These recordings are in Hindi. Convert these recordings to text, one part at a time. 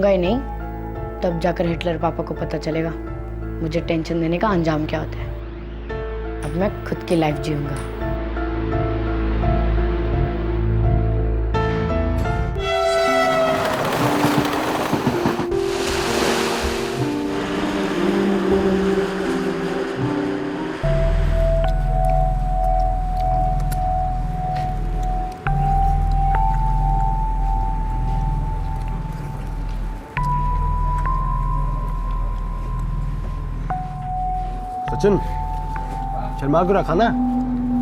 ही नहीं, तब जाकर हिटलर पापा को पता चलेगा मुझे टेंशन देने का अंजाम क्या होता है। अब मैं खुद की लाइफ जीऊंगा। सचिन, शर्मा को रखा ना,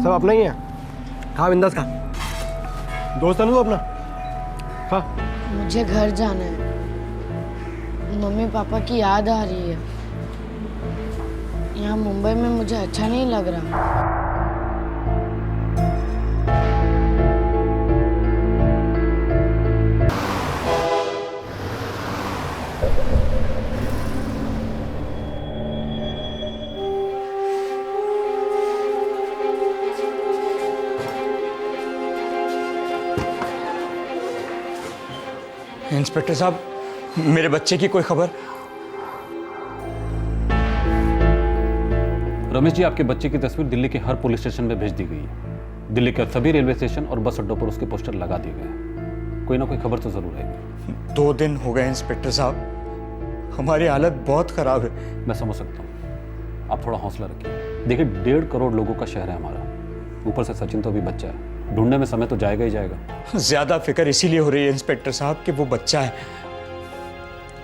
सब अपना ही है। खा बिंदास खा। दोस्त है ना तू अपना, खा। मुझे घर जाना है, मम्मी पापा की याद आ रही है। यहाँ मुंबई में मुझे अच्छा नहीं लग रहा। इंस्पेक्टर साहब, मेरे बच्चे की कोई खबर? रमेश जी, आपके बच्चे की तस्वीर दिल्ली के हर पुलिस स्टेशन में भेज दी गई है। दिल्ली के सभी रेलवे स्टेशन और बस अड्डों पर उसके पोस्टर लगा दिए गए हैं। कोई ना कोई खबर तो जरूर है। 2 दिन हो गए इंस्पेक्टर साहब, हमारी हालत बहुत खराब है। मैं समझ सकता हूँ, आप थोड़ा हौसला रखिए। देखिए, 1.5 करोड़ लोगों का शहर है हमारा, ऊपर से सचिन तो अभी बच्चा है, ढूंढने में समय तो जाएगा ही जाएगा। ज्यादा फिक्र इसीलिए हो रही है इंस्पेक्टर साहब कि वो बच्चा है,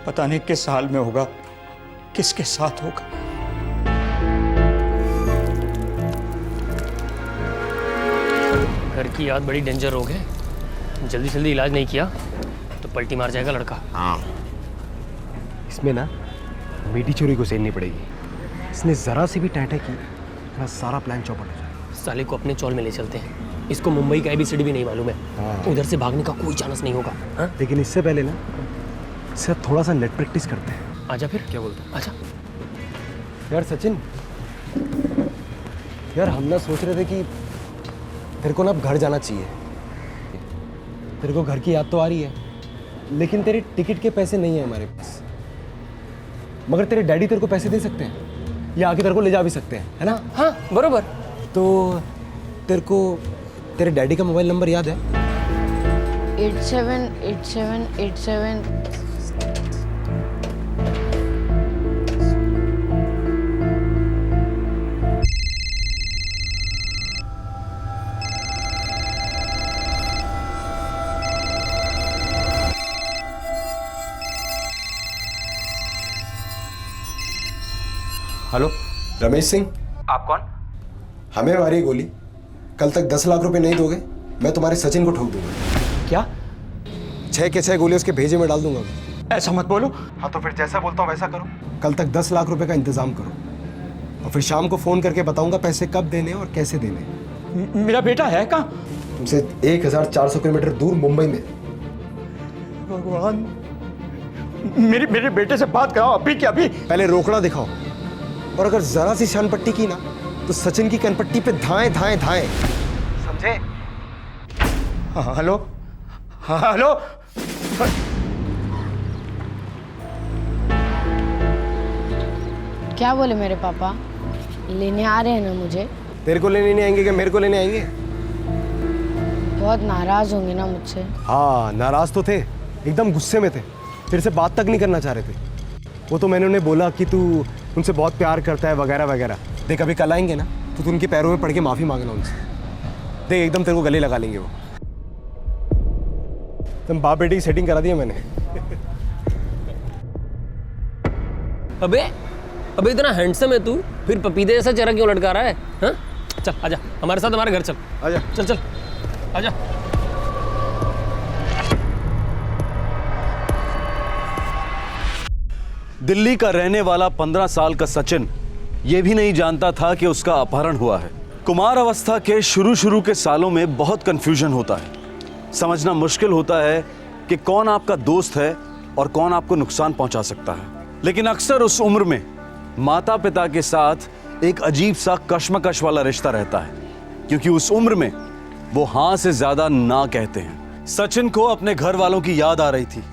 पता नहीं किस हाल में होगा, किसके साथ होगा। घर की याद बड़ी डेंजर रोग है, जल्दी जल्दी इलाज नहीं किया तो पलटी मार जाएगा लड़का। हाँ, इसमें ना मेरी चोरी को सेलनी पड़ेगी। इसने जरा सी भी टैटे की, मेरा सारा प्लान चौपट हो जाएगा। साले को अपने चौल में ले चलते हैं। इसको मुंबई का ABCD भी नहीं मालूम है। उधर से भागने का कोई चांस नहीं होगा। हाँ? लेकिन इससे पहले ना इससे थोड़ा सा नेट प्रैक्टिस करते हैं। आजा फिर। क्या बोलते हैं? आजा। यार सचिन, यार हम ना सोच रहे थे कि तेरे को ना अब घर जाना चाहिए। तेरे को घर की याद तो आ रही है, लेकिन तेरे टिकट के पैसे नहीं है हमारे पास। मगर तेरे डैडी तेरे को पैसे दे सकते हैं या आके तेरे को ले जा भी सकते हैं, है ना? हाँ बरोबर। तो तेरे को तेरे डैडी का मोबाइल नंबर याद है? 878787। हेलो, रमेश सिंह, आप कौन? हमें मारी गोली। कल तक 10 लाख रुपए नहीं दोगे, मैं तुम्हारे सचिन को ठोक दूंगा। क्या? 6 के 6 गोली उसके भेजे में डाल दूंगा। ऐसा मत बोलो। हाँ तो फिर जैसा बोलता हूँ वैसा करो। कल तक 10 लाख रुपए का इंतजाम करो और फिर शाम को फोन करके बताऊंगा पैसे कब देने और कैसे देने। मेरा बेटा है कहाँ? तुमसे 1400 किलोमीटर दूर मुंबई में। भगवान, मेरे बेटे से बात कराओ अभी के अभी। पहले रोकड़ा दिखाओ, और अगर जरा सी शान पट्टी की ना तो सचिन की कनपट्टी पे धाएं धाएं धाएं, समझे? हाँ, हेलो, हाँ हेलो। क्या बोले मेरे पापा? लेने आ रहे हैं ना मुझे? तेरे को लेने नहीं आएंगे क्या मेरे को लेने आएंगे? बहुत नाराज होंगे ना मुझसे? हाँ, नाराज तो थे, एकदम गुस्से में थे, तेरे से बात तक नहीं करना चाह रहे थे। वो तो मैंने उन्हें बोला कि तू उनसे बहुत प्यार करता है वगैरह वगैरह। देख अभी कल आएंगे ना तो तू उनके पैरों में पड़ के माफी मांगना उनसे। देख एकदम तेरे को गले लगा लेंगे वो। तुम बाप बेटी की सेटिंग करा दी मैंने। अबे इतना हैंडसम है तू, फिर पपीते जैसा चेहरा क्यों लटका रहा है? हाँ? चल आजा हमारे साथ, हमारे घर चल। आजा। चल चल आजा। दिल्ली का रहने वाला 15 साल का सचिन यह भी नहीं जानता था कि उसका अपहरण हुआ है। कुमार अवस्था के शुरू के सालों में बहुत कंफ्यूजन होता है। समझना मुश्किल होता है कि कौन आपका दोस्त है और कौन आपको नुकसान पहुंचा सकता है। लेकिन अक्सर उस उम्र में माता पिता के साथ एक अजीब सा कश्मकश वाला रिश्ता रहता है, क्योंकि उस उम्र में वो हाँ से ज्यादा ना कहते हैं। सचिन को अपने घर वालों की याद आ रही थी,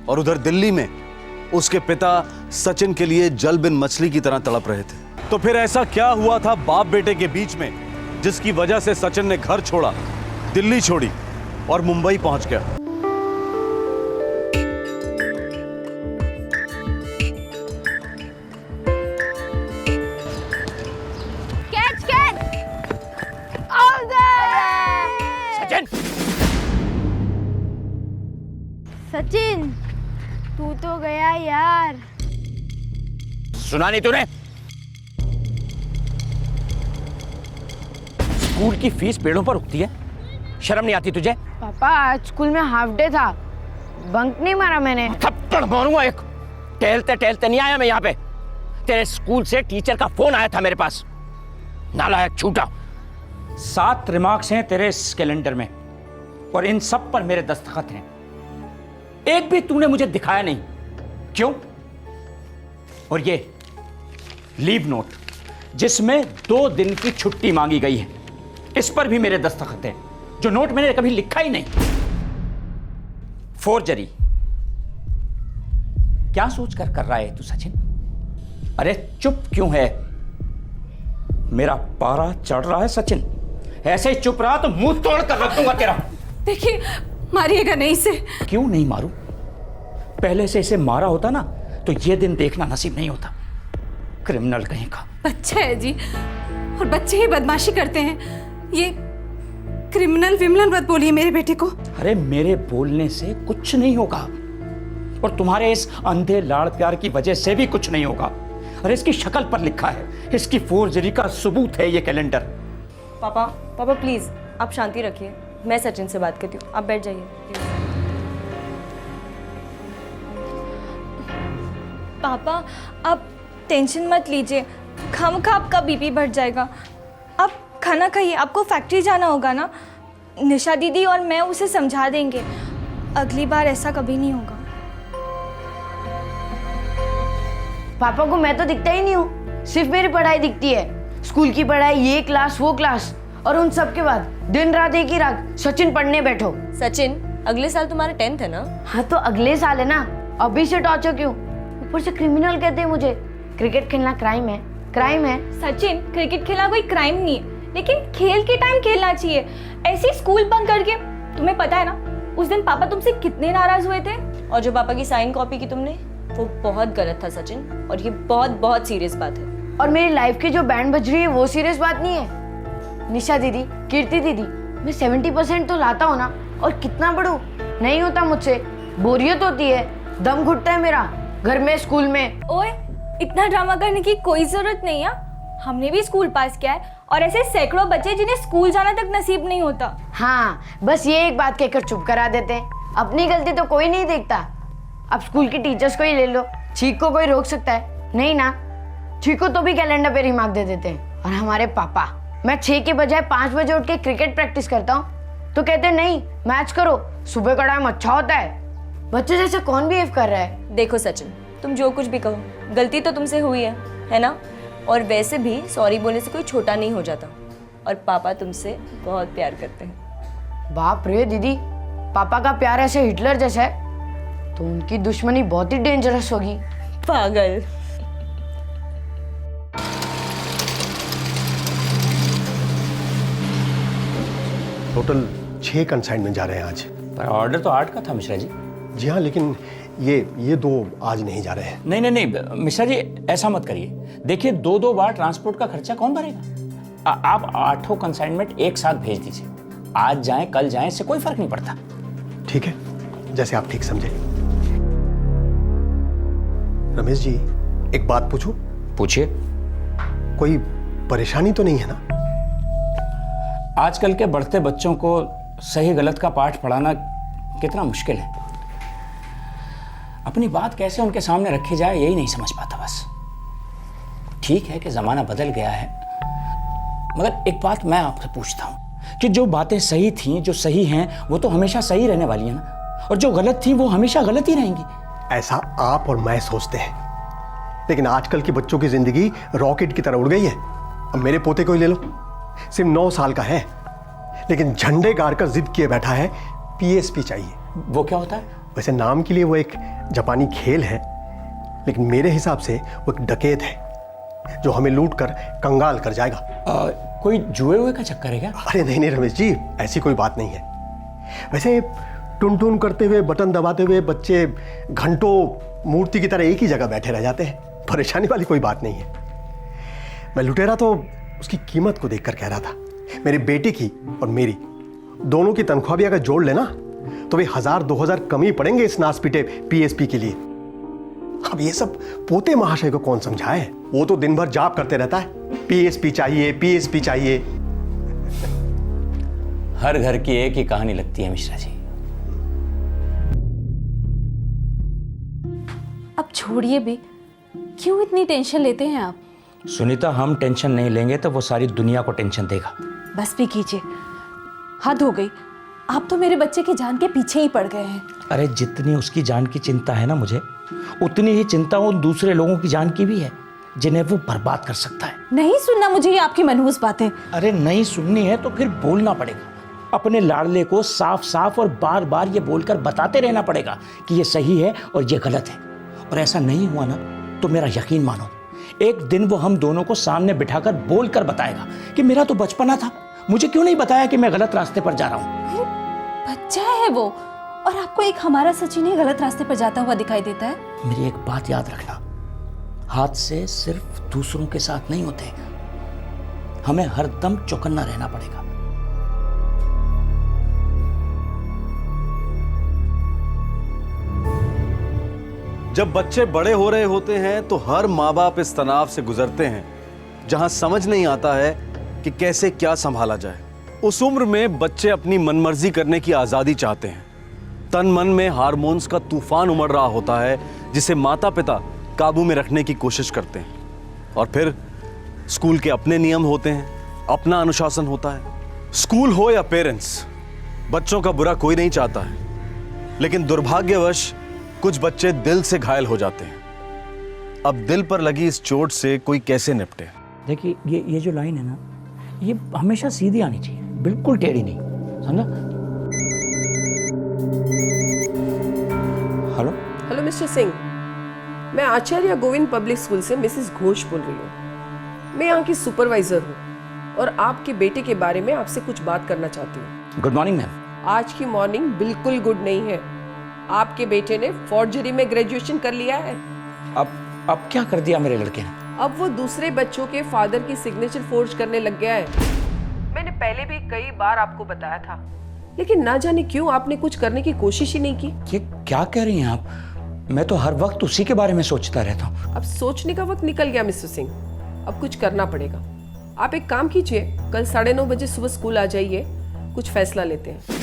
और उधर दिल्ली में उसके पिता सचिन के लिए जल बिन मछली की तरह तड़प रहे थे। तो फिर ऐसा क्या हुआ था बाप बेटे के बीच में जिसकी वजह से सचिन ने घर छोड़ा, दिल्ली छोड़ी और मुंबई पहुंच गया? Catch catch out Sachin, Sachin तू तो गया यार। सुना नहीं तूने? स्कूल की फीस पेड़ों पर उगती है, शर्म नहीं आती तुझे? पापा आज स्कूल में हाफ डे था, बंक नहीं मारा मैंने। थप्पड़ मारूंगा एक। टहलते टहलते नहीं आया मैं यहाँ पे। तेरे स्कूल से टीचर का फोन आया था मेरे पास। नालायक छूटा। 7 रिमार्क्स हैं तेरे इस कैलेंडर में और इन सब पर मेरे दस्तखत हैं। एक भी तूने मुझे दिखाया नहीं, क्यों? और ये लीव नोट जिसमें 2 दिन की छुट्टी मांगी गई है, इस पर भी मेरे दस्तखत हैं, जो नोट मैंने कभी लिखा ही नहीं। फोर्जरी। क्या सोचकर कर रहा है तू सचिन? अरे चुप क्यों है? मेरा पारा चढ़ रहा है सचिन। ऐसे ही चुप रहा तो मुंह तोड़ कर रख दूंगा तेरा। देखिए, मारिएगा नहीं इसे। क्यों नहीं मारूं? पहले से इसे मारा होता ना तो ये दिन देखना नसीब नहीं होता। क्रिमिनल कहीं का। बच्चा है जी, और बच्चे ही बदमाशी करते हैं। ये क्रिमिनल विमलन मत बोलिए मेरे बेटे को। अरे मेरे बोलने से कुछ नहीं होगा और तुम्हारे इस अंधे लाड़ प्यार की वजह से भी कुछ नहीं होगा। अरे इसकी शक्ल पर लिखा है, इसकी फोर्जरी का सबूत है ये कैलेंडर। पापा पापा प्लीज आप शांति रखिए, मैं सचिन से बात करती हूँ, आप बैठ जाइए प्लीज। पापा आप टेंशन मत लीजिए, खामखा आपका बीपी बढ़ जाएगा। आप खाना खाइए, आपको फैक्ट्री जाना होगा ना। निशा दीदी और मैं उसे समझा देंगे, अगली बार ऐसा कभी नहीं होगा। पापा को मैं तो दिखता ही नहीं हूँ, सिर्फ मेरी पढ़ाई दिखती है। स्कूल की पढ़ाई, ये क्लास वो क्लास, और उन सब के बाद दिन रात एक ही राग, सचिन पढ़ने बैठो। सचिन अगले साल तुम्हारा 10th है ना? हाँ तो अगले साल है ना, अभी से टॉर्चर क्यों? ऊपर से क्रिमिनल कहते हैं मुझे। क्रिकेट खेलना क्राइम है, क्राइम है। सचिन क्रिकेट खेलना कोई क्राइम नहीं है, लेकिन खेल के टाइम खेलना चाहिए। ऐसे स्कूल बंक करके, तुम्हें पता है ना उस दिन पापा तुमसे कितने नाराज हुए थे। और जो पापा की साइन कॉपी की तुमने, वो बहुत गलत था सचिन, और ये बहुत बहुत सीरियस बात है। और मेरी लाइफ की जो बैंड बज रही है वो सीरियस बात नहीं है। निशा दीदी, कीर्ति दीदी, मैं 70% तो लाता हूँ ना, और कितना पढ़ूं? नहीं होता मुझसे, बोरियत होती है, दम घुटता है मेरा, घर में स्कूल में। ओए इतना ड्रामा करने की कोई जरूरत नहीं है, हमने भी स्कूल पास किया है, और ऐसे सैकड़ों बच्चे जिन्हें स्कूल जाना तक नसीब नहीं होता। हाँ बस ये एक बात कहकर चुप करा देते हैं, अपनी गलती तो कोई नहीं देखता। अब स्कूल की टीचर्स को ही ले लो, छीक को कोई रोक सकता है? नहीं ना, छीक को तो भी कैलेंडर पे रिमार्क दे देते हैं। और हमारे पापा, मैं 6 के बजाय 5 बजे उठ के क्रिकेट प्रैक्टिस करता हूँ तो कहते नहीं मैच करो, सुबह का टाइम अच्छा होता है। बच्चे जैसे कौन बिहेव कर रहा है? देखो सचिन, तुम जो कुछ भी कहो, गलती तो तुमसे हुई है ना? और वैसे भी सॉरी बोलने से कोई छोटा नहीं हो जाता, और पापा तुमसे बहुत प्यार करते हैं। बाप रे दीदी, पापा का प्यार ऐसे हिटलर जैसा है तो उनकी दुश्मनी बहुत ही डेंजरस होगी। पागल। टोटल 6 कंसाइनमेंट जा रहे हैं आज। पर ऑर्डर तो 8 का था मिश्रा जी। जी हाँ, लेकिन ये 2 आज नहीं जा रहे हैं। नहीं मिश्रा जी, ऐसा मत करिए। देखिए 2-2 बार ट्रांसपोर्ट का खर्चा कौन भरेगा? आप 8 कंसाइनमेंट एक साथ भेज दीजिए। आज जाएं कल जाएं, इससे कोई फर्क नहीं पड़ता। ठीक है, जैसे आप ठीक समझे। रमेश जी, एक बात पूछूं? पूछिए। कोई परेशानी तो नहीं है ना? आजकल के बढ़ते बच्चों को सही गलत का पाठ पढ़ाना कितना मुश्किल है। अपनी बात कैसे उनके सामने रखी जाए यही नहीं समझ पाता बस। ठीक है कि जमाना बदल गया है, मगर एक बात मैं आपसे पूछता हूं कि जो बातें सही थीं, जो सही हैं, वो तो हमेशा सही रहने वाली है ना, और जो गलत थी वो हमेशा गलत ही रहेंगी। ऐसा आप और मैं सोचते हैं, लेकिन आजकल के बच्चों की जिंदगी रॉकेट की तरह उड़ गई है। अब मेरे पोते को ही ले लो, सिर्फ 9 साल का है, लेकिन झंडे गाड़ कर जिद किए बैठा है पीएसपी चाहिए। वो क्या होता है? वैसे नाम के लिए वो एक जापानी खेल है, लेकिन मेरे हिसाब से वो एक डकैत है जो हमें लूट कर कंगाल कर जाएगा। कोई जुए हुए का चक्कर है क्या? अरे नहीं नहीं रमेश जी, ऐसी कोई बात नहीं है। वैसे टुन टुन करते हुए, बटन दबाते हुए बच्चे घंटों मूर्ति की तरह एक ही जगह बैठे रह जाते हैं। परेशानी वाली कोई बात नहीं है। मैं लुटेरा तो उसकी कीमत को देखकर कह रहा था। मेरी बेटी की और मेरी दोनों की तनख्वाह भी अगर जोड़ लेना तो वे 1000-2000 कम ही पड़ेंगे इस नासपीटे पीएसपी के लिए। अब ये सब पोते महाशय को कौन समझाए? वो तो दिन भर जाप करते रहता है, पीएसपी चाहिए, पीएसपी चाहिए। हर घर की एक ही कहानी लगती है मिश्रा जी। अब छोड़िए भी, क्यों इतनी टेंशन लेते हैं आप? सुनीता, हम टेंशन नहीं लेंगे तो वो सारी दुनिया को टेंशन देगा। बस भी कीजिए, हद हो गई। आप तो मेरे बच्चे की जान के पीछे ही पड़ गए हैं। अरे जितनी उसकी जान की चिंता है ना मुझे, उतनी ही चिंता उन दूसरे लोगों की जान की भी है जिन्हें वो बर्बाद कर सकता है। नहीं सुनना मुझे ये आपकी मनहूस बातें। अरे नहीं सुननी है तो फिर बोलना पड़ेगा। अपने लाडले को साफ साफ और बार बार ये बोलकर बताते रहना पड़ेगा कि ये सही है और ये गलत है। और ऐसा नहीं हुआ ना तो मेरा यकीन मानो, एक दिन वो हम दोनों को सामने बिठाकर बोलकर बताएगा कि मेरा तो बचपना था, मुझे क्यों नहीं बताया कि मैं गलत रास्ते पर जा रहा हूँ। बच्चा है वो, और आपको एक हमारा सचिन ही गलत रास्ते पर जाता हुआ दिखाई देता है। मेरी एक बात याद रखना, हादसे सिर्फ दूसरों के साथ नहीं होते, हमें हरदम चौकन्ना रहना पड़ेगा। जब बच्चे बड़े हो रहे होते हैं तो हर माँ बाप इस तनाव से गुजरते हैं जहां समझ नहीं आता है कि कैसे क्या संभाला जाए। उस उम्र में बच्चे अपनी मनमर्जी करने की आजादी चाहते हैं। तन मन में हार्मोन्स का तूफान उमड़ रहा होता है जिसे माता पिता काबू में रखने की कोशिश करते हैं। और फिर स्कूल के अपने नियम होते हैं, अपना अनुशासन होता है। स्कूल हो या पेरेंट्स, बच्चों का बुरा कोई नहीं चाहता है, लेकिन दुर्भाग्यवश कुछ बच्चे दिल से घायल हो जाते हैं। अब दिल पर लगी इस चोट से कोई कैसे निपटे? देखिए ये जो लाइन है ना, ये हमेशा सीधी आनी चाहिए, बिल्कुल टेढ़ी नहीं, समझा? हेलो हेलो मिस्टर सिंह, मैं आचार्य गोविंद पब्लिक स्कूल से मिसेस घोष बोल रही हूँ। मैं यहाँ की सुपरवाइजर हूँ और आपके बेटे के बारे में आपसे कुछ बात करना चाहती हूँ। Good morning ma'am. आज की मॉर्निंग बिल्कुल गुड नहीं है। आपके बेटे ने फॉर्जरी में ग्रेजुएशन कर लिया है। अब क्या कर दिया मेरे लड़के ने? अब वो दूसरे बच्चों के फादर की सिग्नेचर फोर्ज करने लग गया है। मैंने पहले भी कई बार आपको बताया था, लेकिन ना जाने क्यों आपने कुछ करने की कोशिश ही नहीं की। ये क्या कह रही हैं आप? मैं तो हर वक्त उसी के बारे में सोचता रहता हूँ। अब सोचने का वक्त निकल गया मिस्टर सिंह, अब कुछ करना पड़ेगा। आप एक काम कीजिए, कल 9:30 बजे सुबह स्कूल आ जाइए, कुछ फैसला लेते हैं।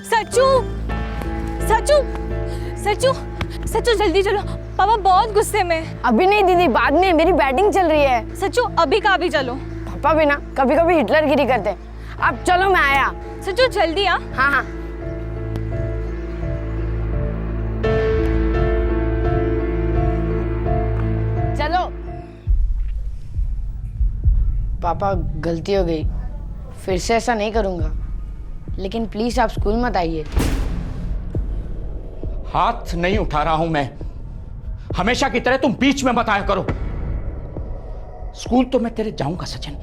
सच्चू सच्चू सच्चू सच्चू जल्दी चलो, पापा बहुत गुस्से में हैं। अभी नहीं दीदी, बाद में, मेरी बैटिंग चल रही है। सच्चू अभी का भी चलो। पापा भी ना कभी कभी हिटलर गिरी करते हैं। अब चलो, मैं आया। सच्चू जल्दी आ। हाँ हाँ। चलो। पापा गलती हो गई, फिर से ऐसा नहीं करूंगा, लेकिन प्लीज आप स्कूल मत आइए। हाथ नहीं उठा रहा हूं मैं, हमेशा की तरह तुम बीच में मत आया करो। स्कूल तो मैं तेरे जाऊंगा सचिन,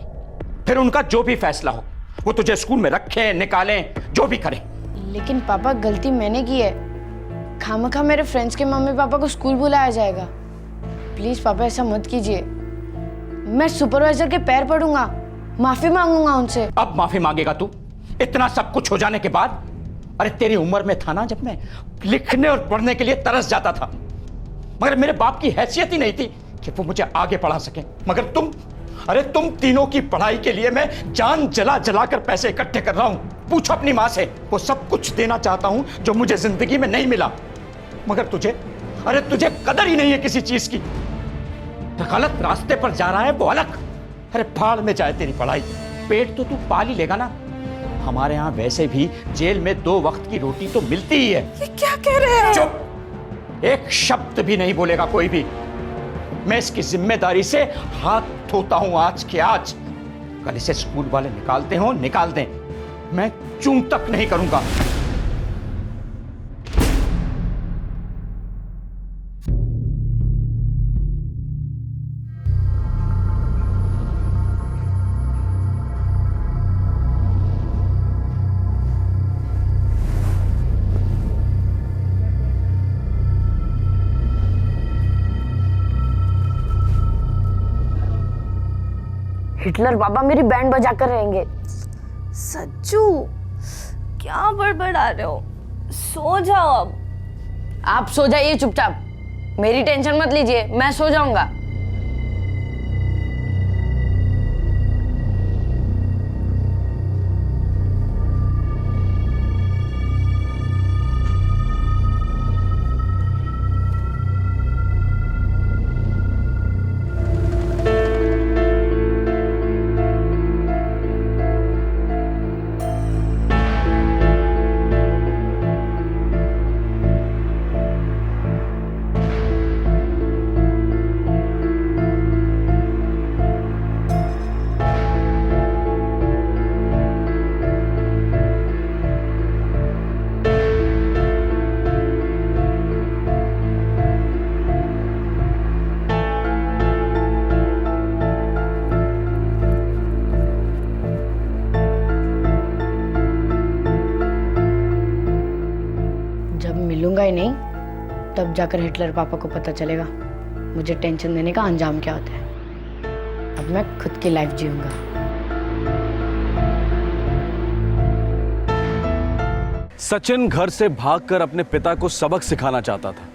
फिर उनका जो भी फैसला हो, वो तुझे स्कूल में रखें निकालें, जो भी करें। लेकिन पापा गलती मैंने की है, खामखा मेरे फ्रेंड्स के मम्मी पापा को स्कूल बुलाया जाएगा। प्लीज पापा ऐसा मत कीजिए, मैं सुपरवाइजर के पैर पड़ूंगा, माफी मांगूंगा उनसे। अब माफी मांगेगा तू? इतना सब कुछ हो जाने के बाद? अरे तेरी उम्र में था ना जब मैं लिखने और पढ़ने के लिए तरस जाता था, मगर मेरे बाप की हैसियत ही नहीं थी कि वो मुझे आगे पढ़ा सके। मगर तुम तीनों की पढ़ाई के लिए मैं जान जला जला कर पैसे इकट्ठे कर रहा हूं। पूछो अपनी मां से, वो सब कुछ देना चाहता हूं जो मुझे जिंदगी में नहीं मिला, मगर तुझे कदर ही नहीं है किसी चीज की। गलत रास्ते पर जा रहा है वो अलग। अरे फाड़ में जाए तेरी पढ़ाई, पेट तो तू पाल ही लेगा ना। हमारे यहाँ वैसे भी जेल में 2 वक्त की रोटी तो मिलती ही है। ये क्या कह रहे हैं? चुप, एक शब्द भी नहीं बोलेगा कोई भी। मैं इसकी जिम्मेदारी से हाथ धोता हूं आज के आज। कल इसे स्कूल वाले निकालते हो निकाल दें, मैं चूं तक नहीं करूंगा। हिटलर पापा मेरी बैंड बजा कर रहेंगे। सच्चू क्या बड़बड़ा रहे हो, सो जाओ अब। आप सो जाइए चुपचाप, मेरी टेंशन मत लीजिए, मैं सो जाऊंगा। मिलूंगा ही नहीं तब जाकर हिटलर पापा को पता चलेगा मुझे टेंशन देने का अंजाम क्या होता है। अब मैं खुद की लाइफ जीऊंगा। सचिन घर से भागकर अपने पिता को सबक सिखाना चाहता था।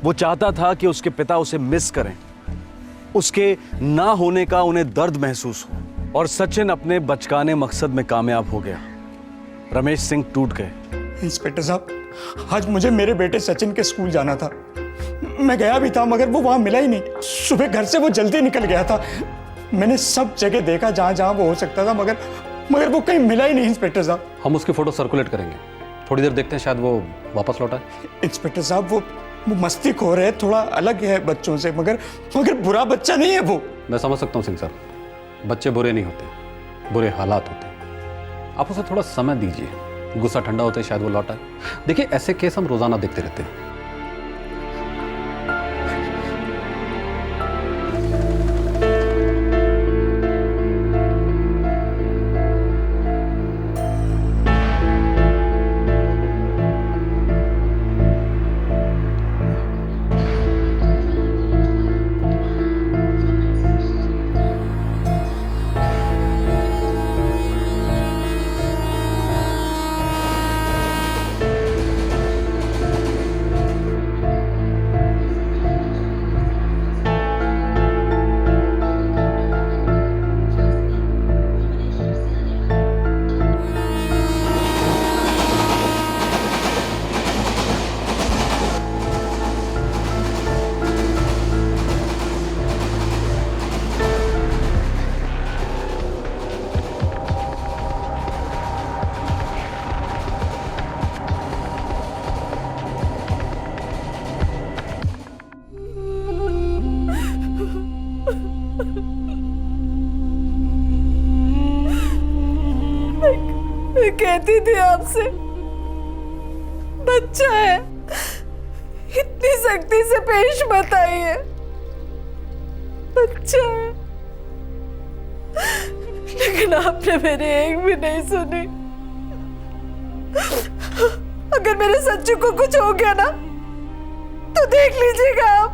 वो चाहता था कि उसके पिता उसे मिस करें, उसके ना होने का उन्हें दर्द महसूस हो, और सचिन अपने बचकाने मकसद में कामयाब हो गया। रमेश सिंह टूट गए। इंस्पेक्टर साहब, आज मुझे मेरे बेटे सचिन के स्कूल जाना था। मैं गया भी था मगर वो वहां मिला ही नहीं। सुबह घर से वो जल्दी निकल गया था। मैंने सब जगह देखा जहां जहां वो हो सकता था, मगर वो कहीं मिला ही नहीं। इंस्पेक्टर साहब, हम उसकी फोटो सर्कुलेट करेंगे, थोड़ी देर देखते हैं, शायद वो वापस लौटा है। इंस्पेक्टर साहब, वो मस्ती खोर है, थोड़ा अलग है बच्चों से, मगर बुरा बच्चा नहीं है वो। मैं समझ सकता हूँ सिंह सर, बच्चे बुरे नहीं होते, बुरे हालात होते हैं। आप उसे थोड़ा समय दीजिए, गुस्सा ठंडा होता है, शायद वो लौटा है। देखिए, ऐसे केस हम रोजाना देखते रहते हैं। मैं कहती थी आपसे, बच्चा है, इतनी सख्ती से पेश मत आइए, बच्चा है। लेकिन आपने मेरी एक भी नहीं सुनी। अगर मेरे सच्चू को कुछ हो गया ना तो देख लीजिएगा आप।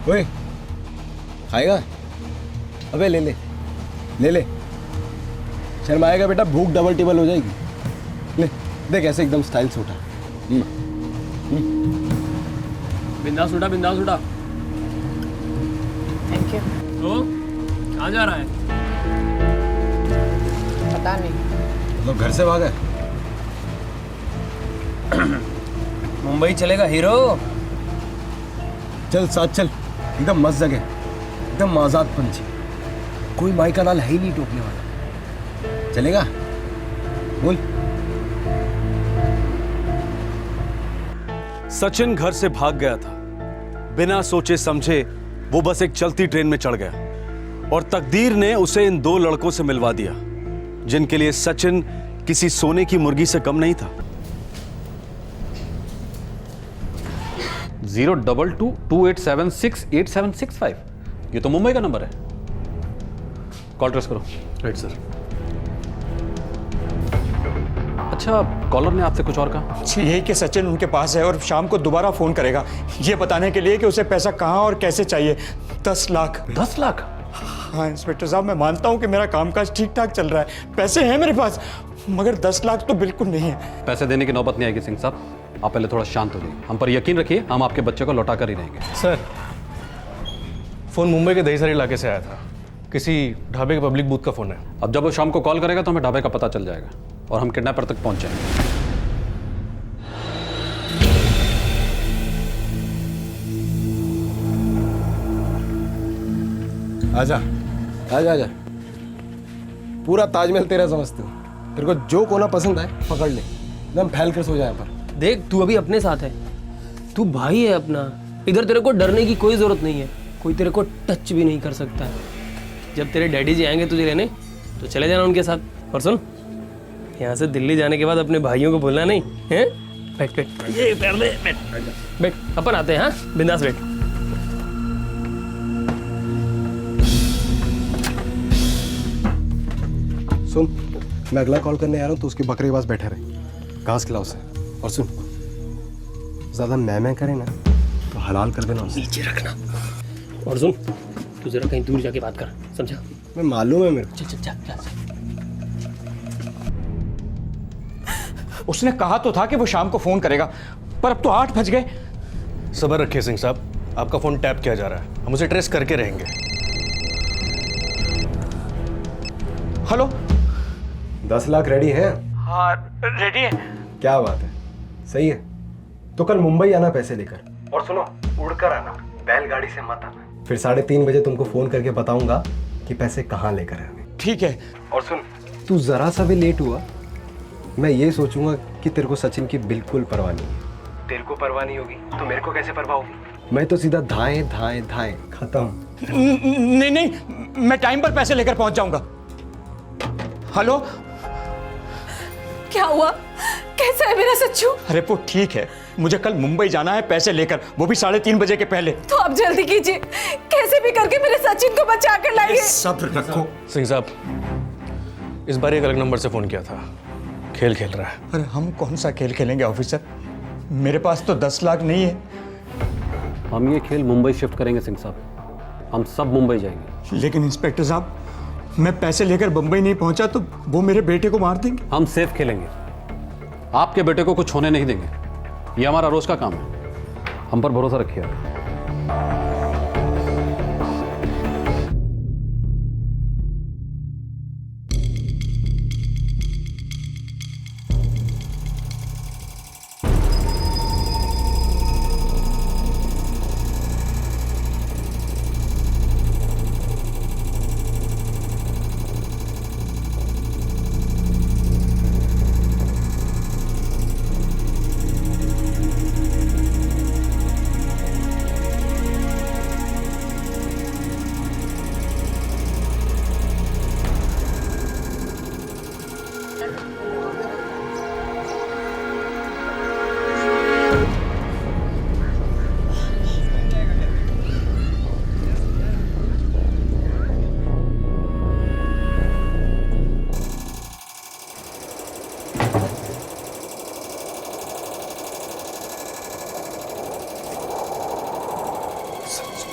ओए, खाएगा? अबे ले ले ले ले, शर्माएगा बेटा, भूख डबल टेबल हो जाएगी। ले देख, ऐसे एकदम स्टाइल से उठा। बिंदास उठा, बिंदास उठा। Thank you. तो कहाँ जा रहा है? पता नहीं। मतलब घर से भागा है? मुंबई चलेगा हीरो। चल साथ चल, एकदम मस्त जगह, एकदम आजाद पंछी, कोई माई का लाल है ही नहीं टोकने वाला। चलेगा? बोल। सचिन घर से भाग गया था। बिना सोचे समझे वो बस एक चलती ट्रेन में चढ़ गया और तकदीर ने उसे इन दो लड़कों से मिलवा दिया जिनके लिए सचिन किसी सोने की मुर्गी से कम नहीं था। 02228768765 ये तो मुंबई का नंबर है। कॉल ट्रेस करो। Right sir. अच्छा, कॉलर ने आपसे कुछ और कहा? यही कि सचिन उनके पास है और शाम को दोबारा फोन करेगा ये बताने के लिए कि उसे पैसा कहाँ और कैसे चाहिए। 10 लाख। 10 लाख? हाँ इंस्पेक्टर साहब, मैं मानता हूँ कि मेरा कामकाज ठीक ठाक चल रहा है, पैसे हैं मेरे पास, मगर 10 लाख तो बिल्कुल नहीं है। पैसे देने की नौबत नहीं आएगी सिंह साहब, आप पहले थोड़ा शांत हो जाइए। हम पर यकीन रखिए, हम आपके बच्चे को लौटा कर ही रहेंगे। सर, फोन मुंबई के दहीसर इलाके से आया था, किसी ढाबे के पब्लिक बूथ का फोन है। अब जब वो शाम को कॉल करेगा तो हमें ढाबे का पता चल जाएगा और हम किडनैपर तक पहुंच जाएंगे। आजा आजा आजा। पूरा ताजमहल तेरा समझते हो। तेरे को जो कोना पसंद आए पकड़ ले, एकदम फैल कर सो जाए पर। देख, तू अभी अपने साथ है, तू भाई है अपना। इधर तेरे को डरने की कोई जरूरत नहीं है, कोई तेरे को टच भी नहीं कर सकता है। जब तेरे डैडी जी आएंगे तुझे लेने तो चले जाना उनके साथ। और सुन, यहाँ से दिल्ली जाने के बाद अपने भाइयों को भूलना नहीं है। बैठ बैठ, ये पैर दे, बैठ बैठ, अपन आते हैं। हाँ, बिंदास बैठ। सुन, मैं अगला कॉल करने आ रहा हूँ तो उसके बकरे के पास बैठे रहे, घास खिला उसे। और सुन, ज्यादा मैं करे ना तो हलाल कर देना उसे। नीचे रखना। और सुन, तू जरा कहीं दूर जाके बात कर, समझा? मैं मालूम है मेरे को। चल चल चल चल। उसने कहा तो था कि वो शाम को फोन करेगा, पर अब तो 8 बज गए। सब्र रखिए सिंह साहब, आपका फोन टैप किया जा रहा है, हम उसे ट्रेस करके रहेंगे। हेलो। 10 लाख रेडी है? हाँ रेडी है। क्या बात है, सही है। तो कल मुंबई आना पैसे लेकर, और सुनो, उड़कर आना, बैलगाड़ी से मत आना। फिर 3:30 बजे तुमको फोन करके बताऊंगा कि पैसे कहाँ लेकर आने। ठीक है। और सुन, तू जरा सा भी लेट हुआ मैं ये सोचूंगा कि तेरे को सचिन की बिल्कुल परवाह नहीं है। तेरे को परवाह नहीं होगी तो मेरे को कैसे परवाह होगी? मैं तो सीधा धाए धाए धाए खत्म। नहीं नहीं, मैं टाइम पर पैसे लेकर पहुंच जाऊंगा। हेलो। क्या हुआ? कैसा है मेरा सच्चू? अरे वो ठीक है, मुझे कल मुंबई जाना है पैसे लेकर, वो भी 3:30 बजे के पहले। तो आप जल्दी कीजिए, कैसे भी करके मेरे सचिन को बचा कर लाइए। सब्र रखो। सिंह साहब, इस बार एक अलग नंबर से फोन किया था, खेल खेल रहा है। अरे हम कौन सा खेल खेलेंगे ऑफिसर, मेरे पास तो 10 लाख नहीं है। हम ये खेल मुंबई शिफ्ट करेंगे सिंह साहब, हम सब मुंबई जाएंगे। लेकिन इंस्पेक्टर साहब, मैं पैसे लेकर बंबई नहीं पहुंचा तो वो मेरे बेटे को मार देंगे। हम सेफ खेलेंगे, आपके बेटे को कुछ होने नहीं देंगे, ये हमारा रोज का काम है। हम पर भरोसा रखिए।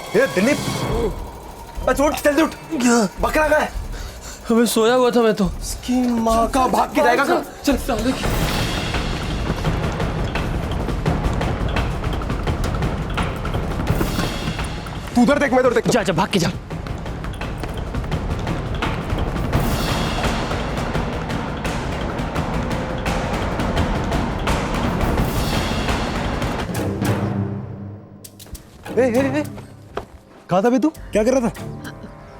ये दिलीप, बस उठ, जल्दी उठ। बकरा कहाँ है? अबे सोया हुआ था मैं तो। इसकी माँ का, भाग के जाएगा। चल साले। तू उधर देख, मैं उधर देख। जा जा, भाग के जा। कहाँ था बे तू? क्या कर रहा था?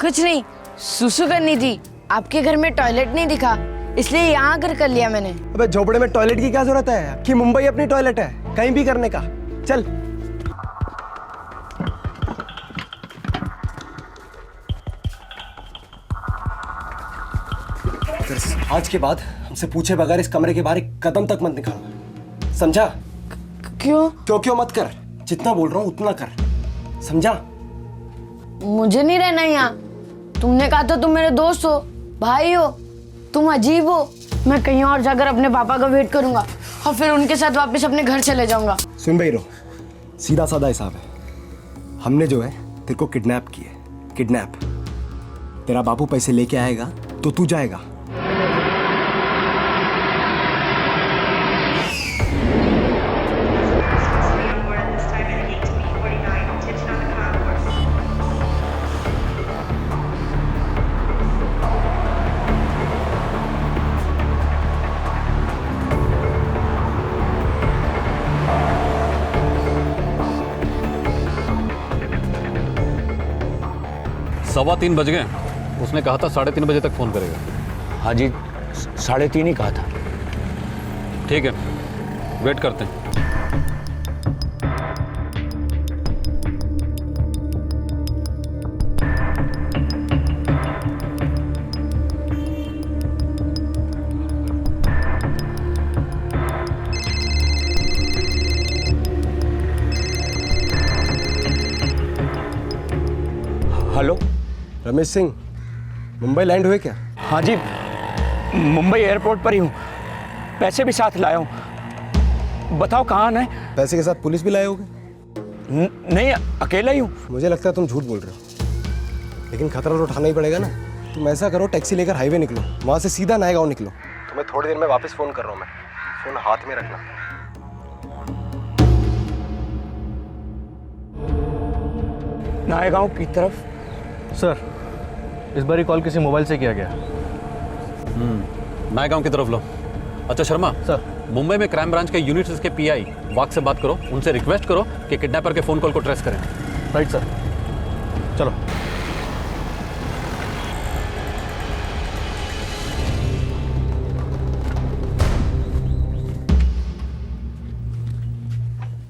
कुछ नहीं, सुसु करनी थी। आपके घर में टॉयलेट नहीं दिखा इसलिए यहाँ आकर कर लिया मैंने। अबे झोपड़े में टॉयलेट की क्या जरूरत है कि मुंबई अपनी टॉयलेट है कहीं भी करने का। चल आज के बाद हमसे पूछे बगैर इस कमरे के बाहर एक कदम तक मत निकालना, समझा? क्यों? क्यों मत कर, जितना बोल रहा हूँ उतना कर, समझा? मुझे नहीं रहना यहाँ। तुमने कहा था तुम मेरे दोस्त हो, भाई हो, तुम अजीब हो। मैं कहीं और जाकर अपने पापा का वेट करूंगा और फिर उनके साथ वापस अपने घर चले जाऊंगा। सुन भाई रो, सीधा साधा हिसाब है। हमने जो है तेरे को किडनैप किए, किडनैप। तेरा बापू पैसे लेके आएगा तो तू जाएगा। सवा 3 बज गए। उसने कहा था 3:30 बजे तक फोन करेगा। हाँ जी, 3:30 ही कहा था। ठीक है, वेट करते हैं। हेलो, रमेश सिंह, मुंबई लैंड हुए क्या? हाँ जी, मुंबई एयरपोर्ट पर ही हूँ। पैसे भी साथ लाया हूँ। बताओ कहाँ आना है? पैसे के साथ पुलिस भी लाए होगे? नहीं, अकेला ही हूँ। मुझे लगता है तुम झूठ बोल रहे हो, लेकिन खतरा तो उठाना ही पड़ेगा ना। तुम ऐसा करो, टैक्सी लेकर हाईवे निकलो, वहां से सीधा नायगांव निकलो। तुम्हें थोड़ी देर में वापस फोन कर रहा हूँ मैं, फोन हाथ में रखना। नायगांव की तरफ? सर, इस बार ये कॉल किसी मोबाइल से किया गया। नायगांव की तरफ लो। अच्छा शर्मा सर, मुंबई में क्राइम ब्रांच के यूनिट्स के पीआई वाक से बात करो, उनसे रिक्वेस्ट करो कि किडनैपर के फोन कॉल को ट्रेस करें। राइट सर, चलो।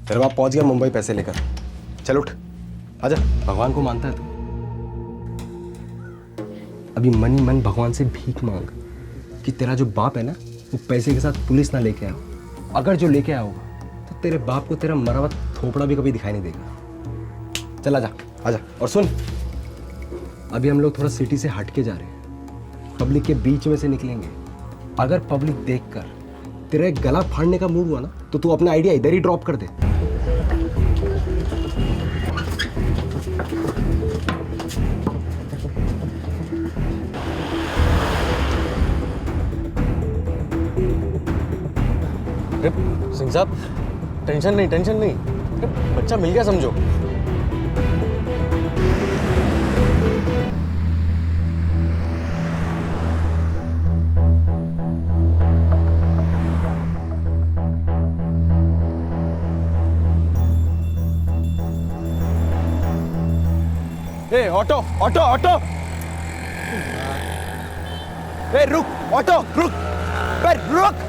तेरा बाप पहुंच गया मुंबई पैसे लेकर। चल उठ, आजा। भगवान को मानता है तू? अभी मन ही मन भगवान से भीख मांग कि तेरा जो बाप है ना, वो पैसे के साथ पुलिस ना लेके आओ। अगर जो लेके आओ तो तेरे बाप को तेरा मरा हुआ थोपड़ा भी कभी दिखाई नहीं देगा। चल आजा, आजा। और सुन, अभी हम लोग थोड़ा सिटी से हट के जा रहे हैं, पब्लिक के बीच में से निकलेंगे। अगर पब्लिक देखकर तेरा गला फाड़ने का मूड हुआ ना, तो तू अपना आइडिया इधर ही ड्रॉप कर दे। सिंह साहब, टेंशन नहीं। बच्चा मिल गया समझो। ए ऑटो, ऑटो, ऑटो! ए रुक, ऑटो रुक, ए रुक!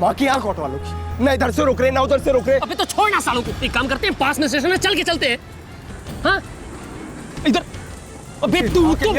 माँ की आंख ऑटो वालों की, ना इधर से रोक रहे ना उधर से रोक रहे। अबे तो छोड़ ना सालों को, एक काम करते हैं, पास में स्टेशन है, चल के चलते हैं। हाँ इधर। अबे तू तो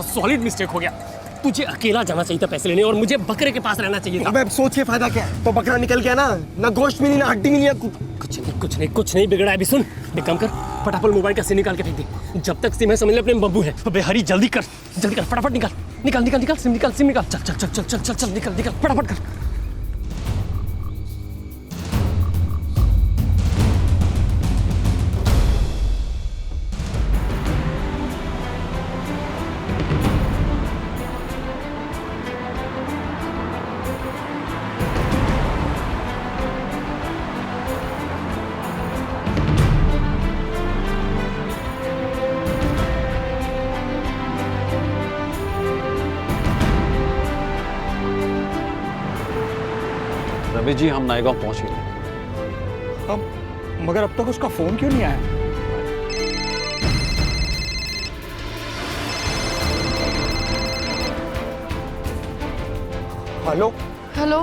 सॉलिड मिस्टेक हो गया। तुझे अकेला जाना चाहिए था पैसे लेने, और मुझे बकरे के पास रहना चाहिए था। अबे सोच के फायदा क्या है? तो बकरा निकल गया ना गोश्त मिली ना हड्डी मिली ना कुछ नहीं बिगड़ा है। अभी सुन, एक काम कर, फटाफट मोबाइल का सिम निकाल के फेंक दे। जब तक सिम है समझ ले अपने बब्बू है। अबे हरी जल्दी कर, फटाफट निकाल सिम निकाल। चल निकाल फटाफट कर। लीजिए, हम नायगांव पहुंच गए। अब मगर अब तक उसका फोन क्यों नहीं आया? हेलो हेलो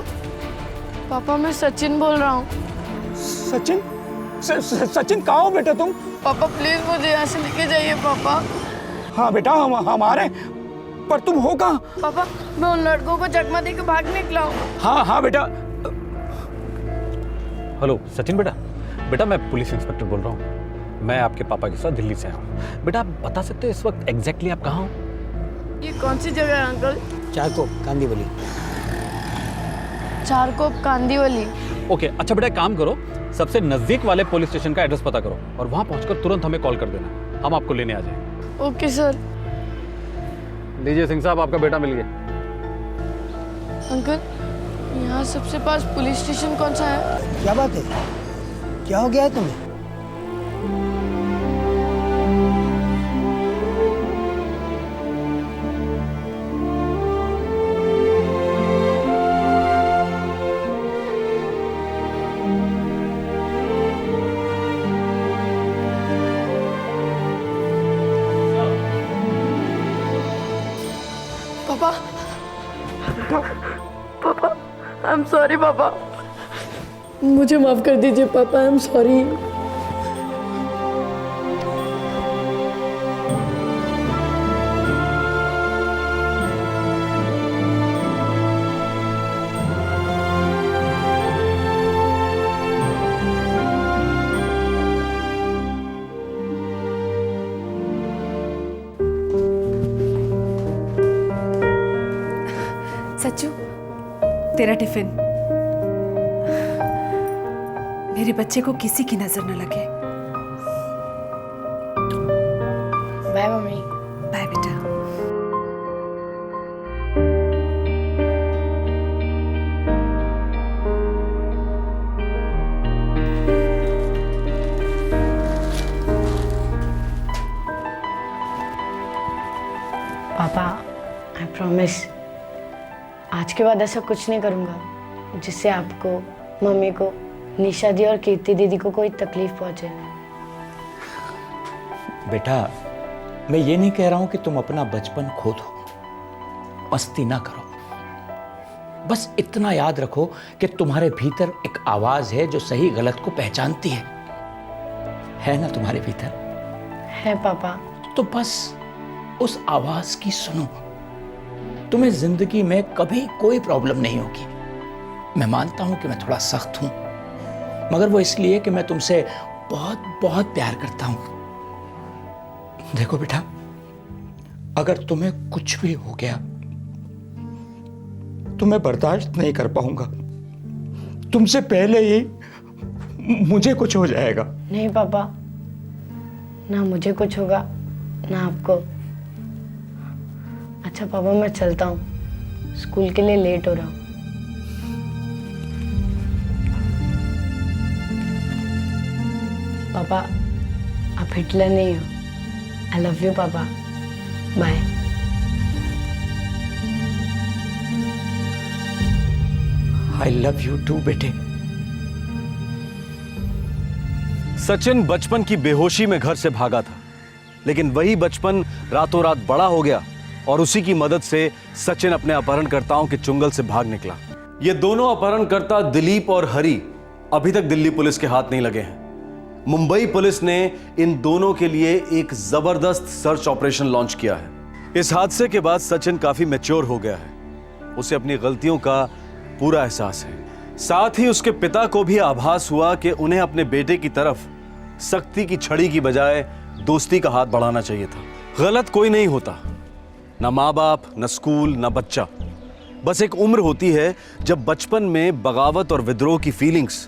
पापा, मैं सचिन बोल रहा हूँ। सचिन? सचिन कहाँ हो बेटा तुम? पापा प्लीज मुझे यहाँ से लेके जाइए पापा। हाँ बेटा, हम आ रहे हैं, पर तुम हो कहाँ? पापा मैं उन लड़कों को चकमा दे के भाग निकला हूँ। हाँ बेटा। हेलो सचिन बेटा, बेटा मैं पुलिस इंस्पेक्टर बोल रहा हूँ। मैं आपके पापा के साथ दिल्ली से आया हूँ। बेटा आप बता सकते हो इस वक्त एग्जैक्टली आप कहाँ हो? ये कौन सी जगह है अंकल? चारकोप कांदीवली। चारकोप कांदीवली। ओके, अच्छा बेटा एक काम करो, सबसे नजदीक वाले पुलिस स्टेशन का एड्रेस पता करो और वहां पहुंचकर तुरंत हमें कॉल कर देना, हम आपको लेने आ जाएंगे। Okay sir. लीजिए सिंह साहब, आपका बेटा मिल गया। अंकल यहाँ सबसे पास पुलिस स्टेशन कौन सा है? क्या बात है, क्या हो गया है तुम्हें? पापा पापा आई एम सॉरी पापा, मुझे माफ कर दीजिए पापा, आई एम सॉरी। सच्चू, तेरा टिफिन। मेरे बच्चे को किसी की नजर न लगे। Bye mummy. बाय बेटा। पापा आई प्रॉमिस आज के बाद ऐसा कुछ नहीं करूंगा जिससे आपको, मम्मी को, निशा दी और कीर्ति दीदी को कोई तकलीफ पहुंचे। बेटा मैं ये नहीं कह रहा हूं कि तुम अपना बचपन खो दो, मस्ती ना करो, बस इतना याद रखो कि तुम्हारे भीतर एक आवाज है जो सही गलत को पहचानती है ना तुम्हारे भीतर? है पापा। तो बस उस आवाज की सुनो, तुम्हें जिंदगी में कभी कोई प्रॉब्लम नहीं होगी। मैं मानता हूं कि मैं थोड़ा सख्त हूं, मगर वो इसलिए कि मैं तुमसे बहुत बहुत प्यार करता हूं। देखो बेटा, अगर तुम्हें कुछ भी हो गया तो मैं बर्दाश्त नहीं कर पाऊंगा, तुमसे पहले ही मुझे कुछ हो जाएगा। नहीं पापा, ना मुझे कुछ होगा ना आपको। अच्छा पापा मैं चलता हूँ, स्कूल के लिए लेट हो रहा हूँ। पापा आप हिटलर नहीं हो। I love you papa, bye. I love you too बेटे। सचिन बचपन की बेहोशी में घर से भागा था, लेकिन वही बचपन रातों रात बड़ा हो गया और उसी की मदद से सचिन अपने अपहरणकर्ताओं के चुंगल से भाग निकला। ये दोनों अपहरणकर्ता दिलीप और हरी अभी तक दिल्ली पुलिस के हाथ नहीं लगे हैं। मुंबई पुलिस ने इन दोनों के लिए एक जबरदस्त सर्च ऑपरेशन लॉन्च किया है। इस हादसे के बाद सचिन काफी मैच्योर हो गया है, उसे अपनी गलतियों का पूरा एहसास है। साथ ही उसके पिता को भी आभास हुआ कि उन्हें अपने बेटे की तरफ सख्ती की छड़ी की बजाय दोस्ती का हाथ बढ़ाना चाहिए था। गलत कोई नहीं होता, ना माँ बाप, ना स्कूल, ना बच्चा। बस एक उम्र होती है जब बचपन में बगावत और विद्रोह की फीलिंग्स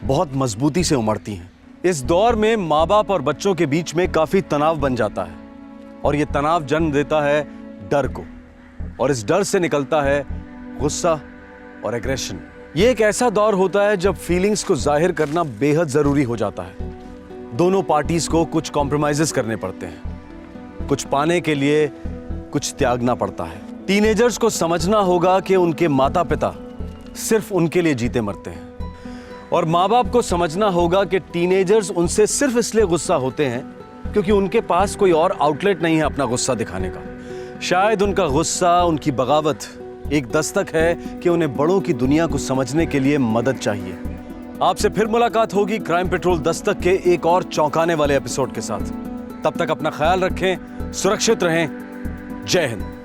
बहुत मजबूती से उमड़ती हैं। इस दौर में माँ बाप और बच्चों के बीच में काफी तनाव बन जाता है और यह तनाव जन्म देता है डर को, और इस डर से निकलता है गुस्सा और एग्रेशन। ये एक ऐसा दौर होता है जब फीलिंग्स को जाहिर करना बेहद जरूरी हो जाता है। दोनों पार्टीज को कुछ कॉम्प्रोमाइजेस करने पड़ते हैं, कुछ पाने के लिए कुछ त्यागना पड़ता है। टीनेजर्स को समझना होगा कि उनके माता पिता सिर्फ उनके लिए जीते मरते हैं। और माँ बाप को समझना होगा कि टीनेजर्स उनसे सिर्फ इसलिए गुस्सा होते हैं क्योंकि उनके पास कोई और आउटलेट नहीं है अपना गुस्सा दिखाने का। शायद उनका गुस्सा, उनकी बगावत एक दस्तक है कि उन्हें बड़ों की दुनिया को समझने के लिए मदद चाहिए। आपसे फिर मुलाकात होगी क्राइम पेट्रोल दस्तक के एक और चौंकाने वाले एपिसोड के साथ। तब तक अपना ख्याल रखें, सुरक्षित रहें। जय हिंद।